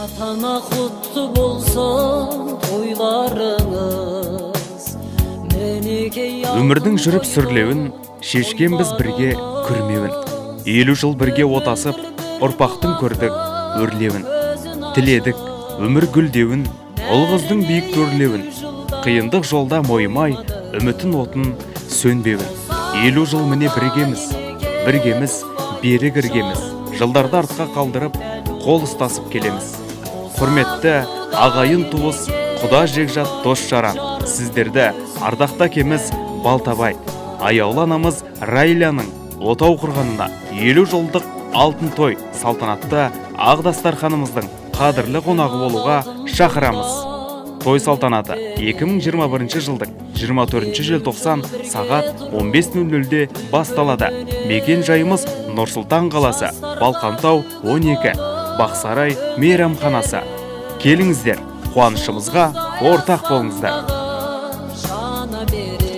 Атана құтты болсын тойларыңыз. Өмірдің жүріп сүрлеуін шешкен біз бірге күрмеуін. 50 жыл бірге отасып, ұрпақтың көрдік өрлеуін. Тіледік өмір гүлдеуін, ұлғыздың биік төрлеуін. Қиындық жолда мойымай, үмітін отын сөнбеуін. 50 жыл міне біргеміз, берік іргеміз. Жылдарды артқа қалдырып, қол ұстасып келеміз. Құрметті ағайын туыс, құда жекжат дос жаран. Сіздерді ардақта кеміз Балтабай, аяулы анамыз Райляның отау құрғанына 50 жылдық алтын той салтанатты Ағдастарханымыздың қадірлі қонағы болуға шақырамыз. Той салтанаты 2021 жылдың 24 желтоқсан сағат 15:00-де басталады. Мекен жайымыз Нұр-Сұлтан қаласы, Балқантау 12, Бақсарай мейрамханасы. Келіңіздер, қуанышымызға ортақ болыңыздар. Жана берер